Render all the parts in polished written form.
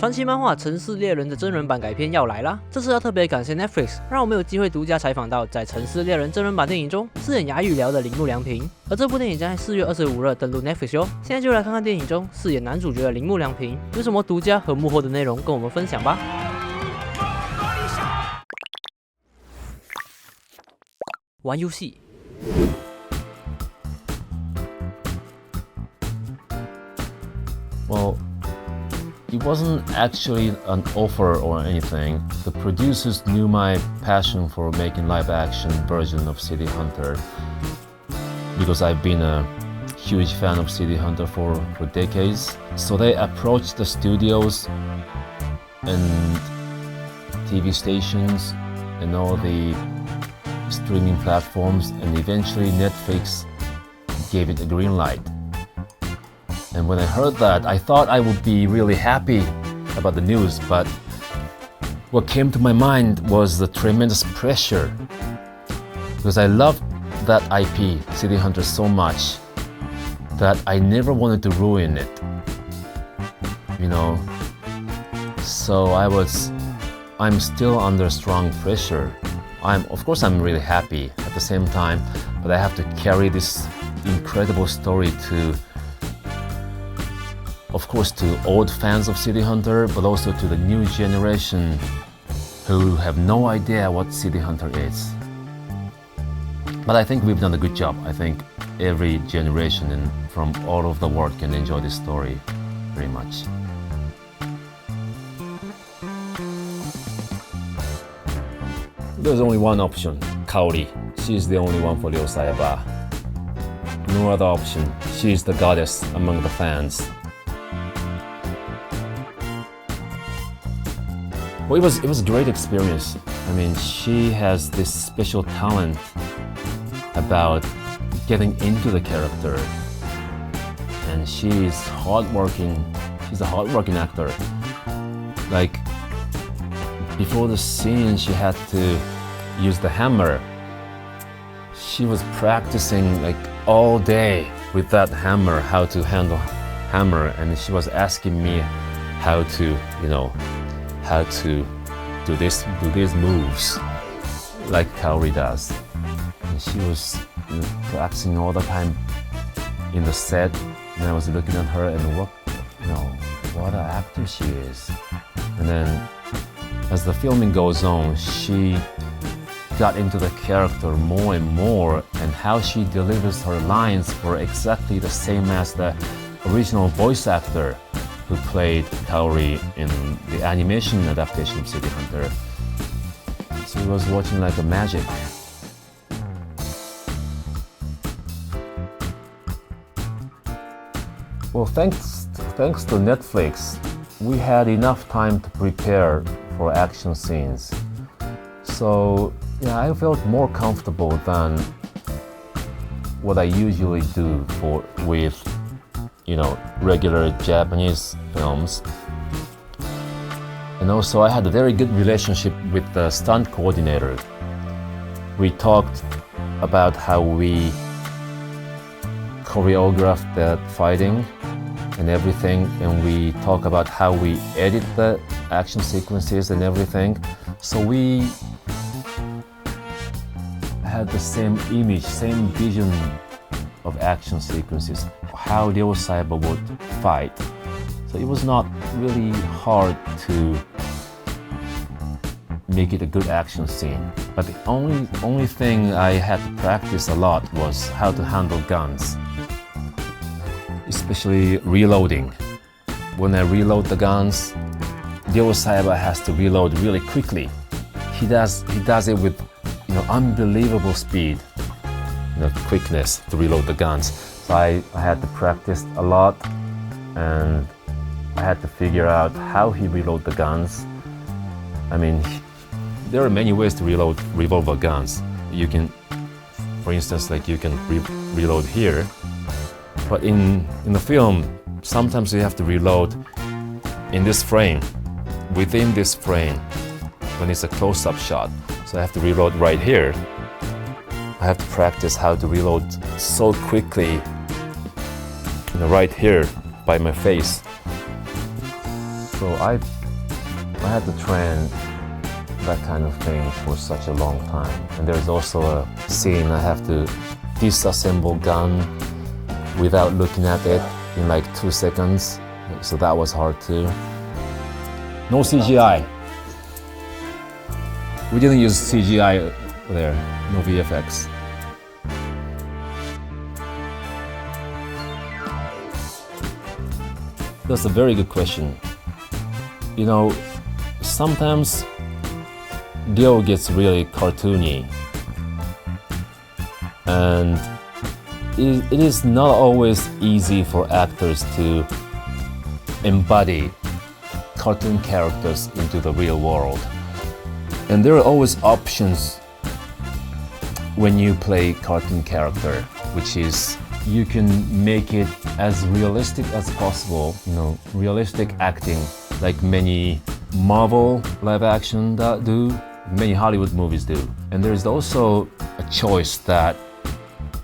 传奇漫画《城市猎人》的真人版改编要来啦！这次要特别感谢 Netflix， 让我们有机会独家采访到在《城市猎人》真人版电影中饰演哑语聊的铃木亮平。而这部电影将在4月25日登陆 Netflix 哟。现在就来看看电影中饰演男主角的铃木亮平有什么独家和幕后的内容跟我们分享吧。玩游戏。Well, it wasn't actually an offer or anything. The producers knew my passion for making live-action version of CityHunter because I've been a huge fan of CityHunter for decades. So they approached the studios and TV stations and all the streaming platforms, and eventually Netflix gave it a green light. And when I heard that, I thought I would be really happy about the news, but what came to my mind was the tremendous pressure, because I loved that IP, CityHunter, so much that I never wanted to ruin it, you know. So I'm still under strong pressure. Of course I'm really happy at the same time, but I have to carry this incredible story to, of course, to old fans of CityHunter, but also to the new generation who have no idea what CityHunter is. But I think we've done a good job. I think every generation and from all over the world can enjoy this story very much. There's only one option, Kaori. She's the only one for Ryo Sayaba. No other option. She's the goddess among the fans. Well, it was a great experience. I mean, she has this special talent about getting into the character, and she's hardworking. She's a hardworking actor. Like, before the scene, she had to use the hammer. She was practicing like all day with that hammer, how to handle hammer, and she was asking me how to do these moves like Kaori does. And she was practicing all the time in the set, and I was looking at her and what an actor she is. And then as the filming goes on, she got into the character more and more, and how she delivers her lines were exactly the same as the original voice actor who played Kaori in the animation adaptation of CityHunter. So it was watching like a magic. Well, thanks to Netflix, we had enough time to prepare for action scenes. So yeah, I felt more comfortable than what I usually do with regular Japanese films. And also I had a very good relationship with the stunt coordinator. We talked about how we choreographed the fighting and everything, and we talk about how we edit the action sequences and everything. So we had the same image, same vision of action sequences, how Ryo Sayaba would fight. So it was not really hard to make it a good action scene. But the only thing I had to practice a lot was how to handle guns, especially reloading. When I reload the guns, Ryo Sayaba has to reload really quickly. He does it with unbelievable speed, quickness to reload the guns. So I had to practice a lot, and I had to figure out how he reload the guns. I mean, there are many ways to reload revolver guns. You can, for instance, you can reload here, but in the film, sometimes you have to reload in this frame, within this frame, when it's a close-up shot. So I have to reload right here. I have to practice how to reload so quickly, right here by my face. So I had to train that kind of thing for such a long time. And there's also a scene I have to disassemble gun without looking at it in like 2 seconds. So that was hard too. No CGI. We didn't use CGI there, no VFX. That's a very good question. You know, sometimes Ryo gets really cartoony, and it is not always easy for actors to embody cartoon characters into the real world. And there are always options when you play cartoon character, which is you can make it as realistic as possible, you know, realistic acting like many Marvel live action that do, many Hollywood movies do. And there's also a choice that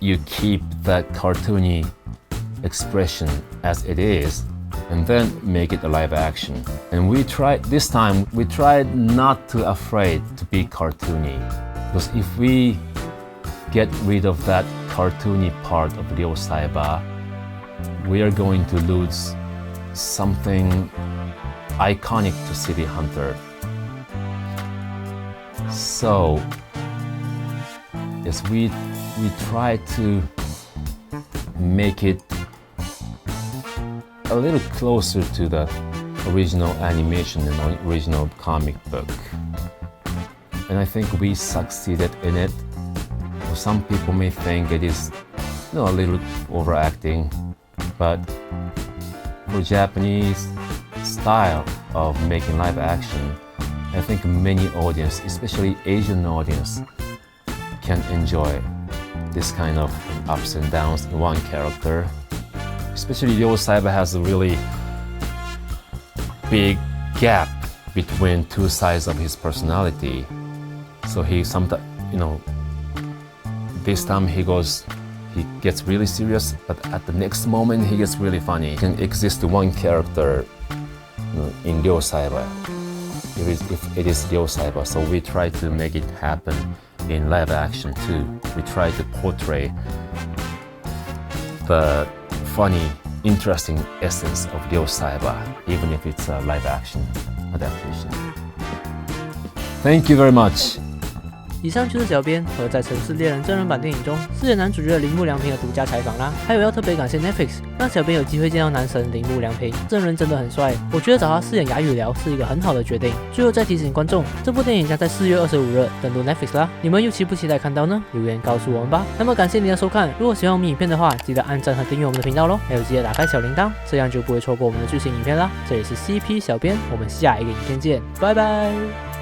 you keep that cartoony expression as it is and then make it a live action. And this time we tried not to afraid to be cartoony, because if we get rid of that cartoony part of Ryo Saiba, we are going to lose something iconic to CityHunter. So yes, we try to make it a little closer to the original animation and original comic book. And I think we succeeded in it. Some people may think it is, you know, a little overacting, but for Japanese style of making live action, I think many audience, especially Asian audience, can enjoy this kind of ups and downs in one character. Especially Ryo Saiba has a really big gap between two sides of his personality. So he sometimes, you know, this time he gets really serious, but at the next moment he gets really funny. He can exist one character, you know, in Ryo Saiba, if it is Ryo Saiba. So we try to make it happen in live action too. We try to portray the funny, interesting essence of Ryo Saiba, even if it's a live action adaptation. Thank you very much. 以上就是小编和在《城市猎人》真人版电影中饰演男主角的铃木良平的独家采访啦。还有要特别感谢 Netflix， 让小编有机会见到男神铃木良平，真人真的很帅。我觉得找他饰演冴羽獠是一个很好的决定。最后再提醒观众，这部电影将在4月25日登陆 Netflix 啦，你们又期不期待看到呢？留言告诉我们吧。那么感谢你的收看，如果喜欢我们影片的话，记得按赞和订阅我们的频道咯，还有记得打开小铃铛，这样就不会错过我们的最新影片啦。这里是 CP 小编，我们下一个影片见，拜拜。